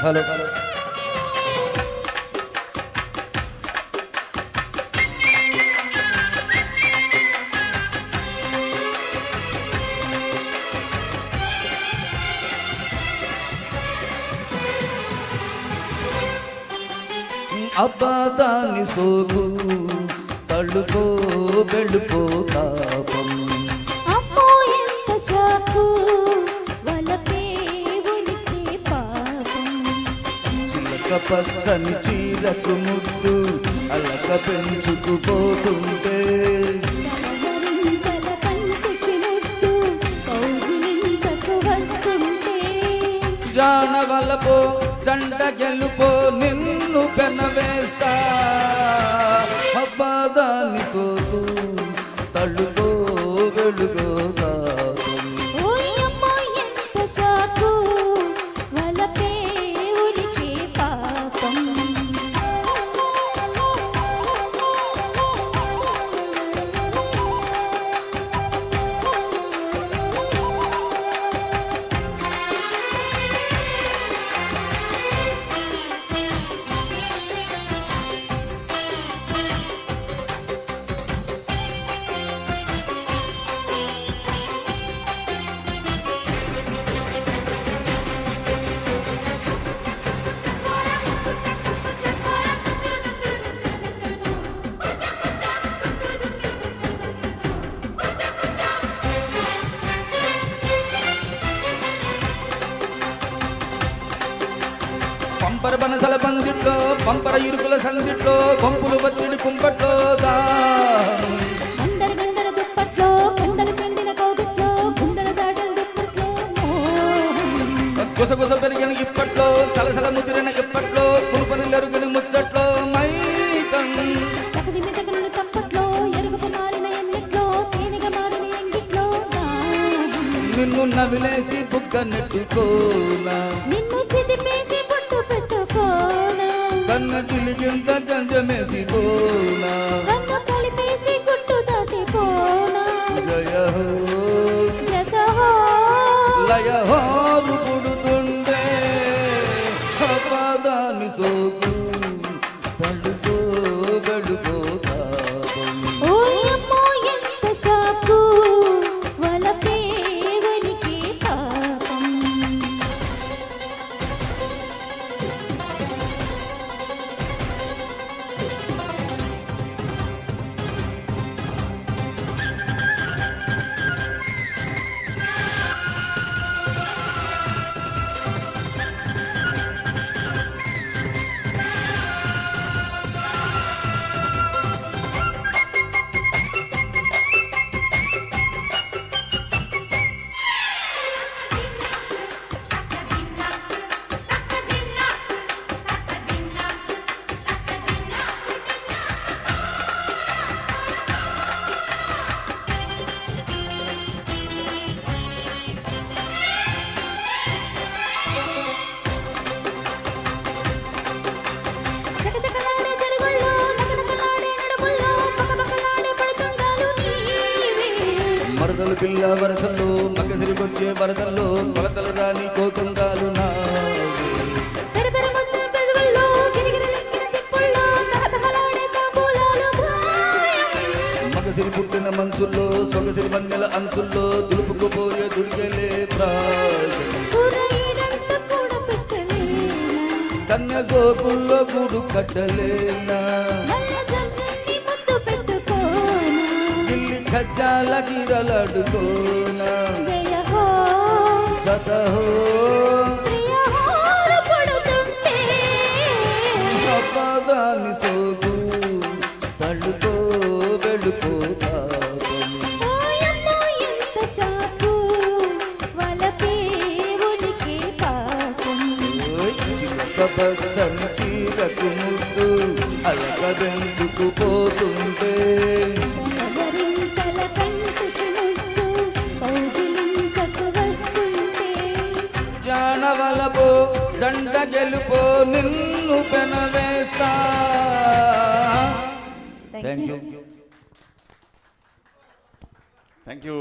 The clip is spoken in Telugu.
హలో అబ్బాదాన్ని సోకు తళ్ళుకో వెళ్ళుకో తాపం అమ్మో ఎంత చాకు వలపే ఉలికే పాపం చిలక పచ్చని చీరకు ముద్దు అలక పెంచుకుపోతుంటే తల కంటికి ముద్దు కౌగిలింతకు వస్తుంటే జానవలపో జంట గెలుపో నిన్ను పెనవేస్తా అబ్బాదాన్ని సోకు తళ్ళుకో వెలుగో తాపం ఓయమ్మో ఎంత చాకు వలపే ఉలికే పాపం పంపర బనసల పందిట్లో పంపర ఇరుకుల సందిట్లో పంపులు బత్తిడి కుంపట్లో గండర గండర దుప్పట్లో కుండలు పిండిన కోగిట్లో కుండల దాటల దుప్పట్లో గుసగుస పెరిగిన ఇప్పట్లో సలసల ముదిరిన ఇప్పట్లో పులుపని ఎరుగని ముచ్చట్లో మైకం తకది మిటకను తప్పట్లో ఎరుగుపు మారిన ఎన్నిట్లో తేనెగా మారిన ఎంగిట్లో నిన్ను నవిలేసి బుగ్గ నెట్టుకోనా నిన్ను చిదిపేసి బొట్టు పెట్టుకోనా కన్న తిలిగింత గంజమేసి పోనా కన్ను కలిపేసి గుట్టు దాటిపోనా జయ హో జతహో లయ హోరు పుడుతుండే అపాదాన్ని సోకు తడుకో గడుకో తాపం ఓయమ్మో ఎంత షాకు వలపే ఉలికే పాపం చకచకలాడే చెడుగుల్లో నకనకలాడే నడుముల్లో పకపకలాడే పడుతుండాలు నీవే మరదలు పిల్ల వరసల్లో మగసిరికొచ్చే వరదల్లో కొలతలు రాని కోతుండాలు నావే పెరపెర ముద్దు పెదవుల్లో గిరిగిరిలెక్కిన తిప్పుల్లో తహతహలాడే తాంబూలాలు ప్రాయం మగసిరి పుట్టిన మనసుల్లో సొగసిరి వన్నెల అంచుల్లో దులుపుకుపోయే దుడిగలే ప్రాయం కూరయినంత కూడా పెట్టలేనా కన్య సోకుల్లో గూడు కట్టలేనా మల్ల జమ్మని ముద్దు పెట్టుకోనా గిల్లి ఖజ్జాల గిరలడుకోనా జయ హో జత హో ప్రియ హోరు పడుతుంటే అపాదాన్ని సోకు తళ్ళుకో వెళుకో తాపం ఓయమ్మో ఎంత షాకు వలపే ఉలికే పాపం చిలక పచ్చని చీరకు ముద్దు అలక పెంచుకుపోతుంటే తల కంటికి ముద్దు కౌగిలింతకు వస్తుంటే జానవలపో జంట గెలుపో నిన్ను పెనవేస్తా. Thank you.